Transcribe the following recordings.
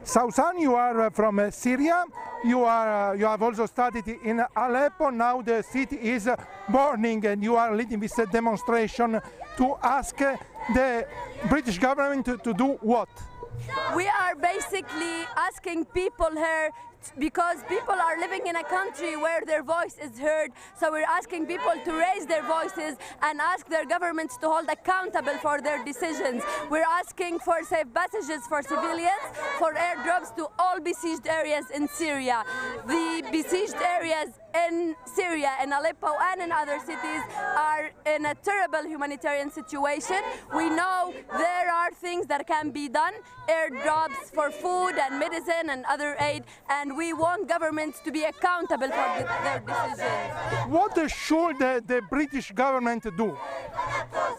Sausan, you are from Syria. You have also studied in Aleppo. Now the city is burning, and you are leading this demonstration to ask the British government to do what? We are basically asking people here, because people are living in a country where their voice is heard, so we're asking people to raise their voices and ask their governments to hold accountable for their decisions. We're asking for safe passages for civilians, for airdrops to all besieged areas in Syria. The besieged areas in Syria, in Aleppo and in other cities are in a terrible humanitarian situation. We know there are things that can be done, airdrops for food and medicine and other aid, and we want governments to be accountable for their decisions. What should the British government do?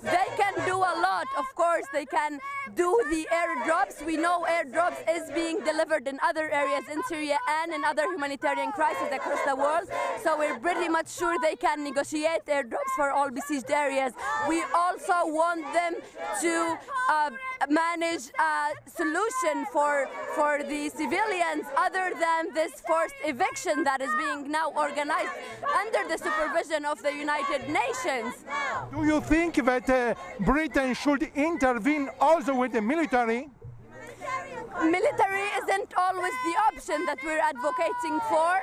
They can do a lot. Of course, they can do the airdrops. We know airdrops is being delivered in other areas in Syria and in other humanitarian crises across the world. So we're pretty much sure they can negotiate airdrops for all besieged areas. We also want them to manage a solution for the civilians other than this forced eviction that is being now organized under the supervision of the United Nations. Do you think that Britain should intervene also with the military? Military isn't always the option that we're advocating for.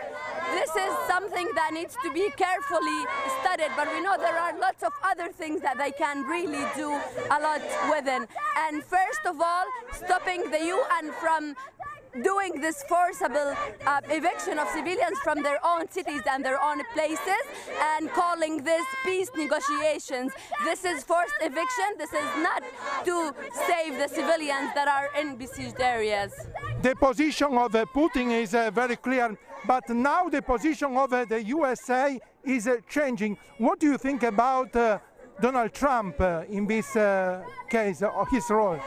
This is something that needs to be carefully studied, but we know there are lots of other things that they can really do a lot within. And first of all, stopping the UN from doing this forcible eviction of civilians from their own cities and their own places, and calling this peace negotiations. This is forced eviction. This is not to save the civilians that are in besieged areas. The position of Putin is very clear, but now the position of the USA is changing. What do you think about Donald Trump in this case, or his role?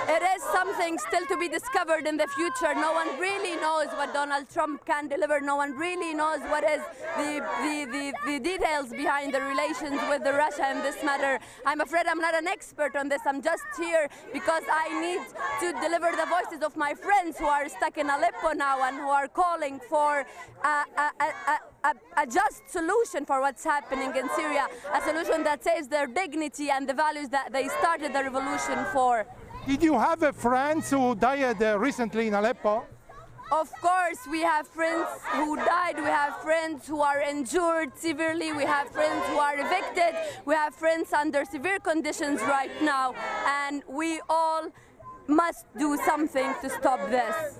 It is something still to be discovered in the future. No one really knows what Donald Trump can deliver. No one really knows what is the details behind the relations with Russia in this matter. I'm afraid I'm not an expert on this. I'm just here because I need to deliver the voices of my friends who are stuck in Aleppo now and who are calling for a just solution for what's happening in Syria, a solution that saves their dignity and the values that they started the revolution for. Did you have friends who died recently in Aleppo? Of course, we have friends who died, we have friends who are injured severely, we have friends who are evicted, we have friends under severe conditions right now, and we all must do something to stop this.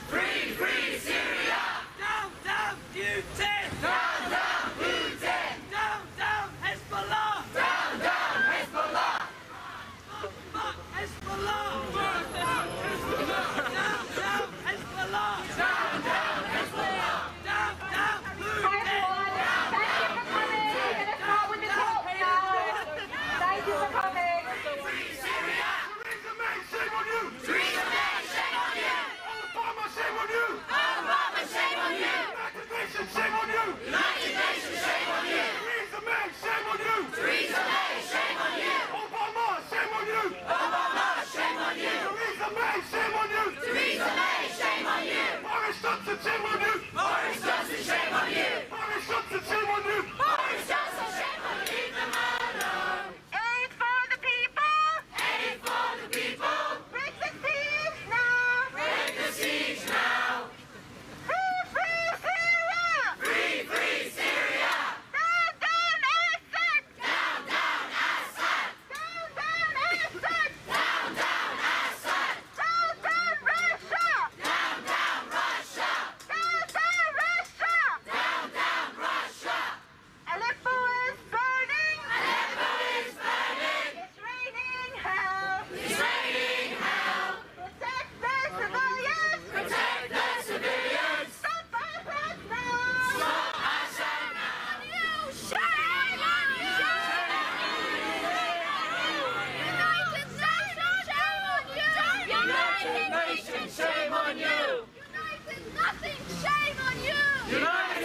Free, free Syria! Down, down, Putin! Down, down, Putin! Down, down, Hezbollah! Down, down, Hezbollah! Hezbollah! Down, down, Hezbollah! Down, down, Hezbollah! Down, down, Hezbollah! Down, down, Putin! Down, down, Putin! Down, down, Hezbollah! Thank you for coming. Free Syria! Theresa May, shame on you! Theresa May, shame on you! Obama, shame on you! Obama, shame on you! United Nations, shame on you! United Nations, shame on you! Theresa May, shame on you! Theresa May, shame on you! Obama, shame on you! Obama, shame on you! Theresa May, shame on you! Theresa May, shame on you! Boris Johnson, shame on you! Boris Johnson, shame on you! Boris Johnson, shame on you! Boris Johnson, shame on you! Leave them alone! Aid for the people. Aid for the people! Break the siege now. Break the siege now! Free, free Syria. Free, free Syria! Down, down Assad. Down, down Assad! Down, down Assad. Down, down Assad! Down, down Russia. Down, down Russia! Down, down Russia. Down, down Russia! Aleppo is burning. Aleppo is burning! It's raining hell. It's raining hell! Protect the civilians. Protect the civilians! Stop Assad now. Stop Assad now! Shame on you. United Nations, shame on you. United United Nations, shame on you. United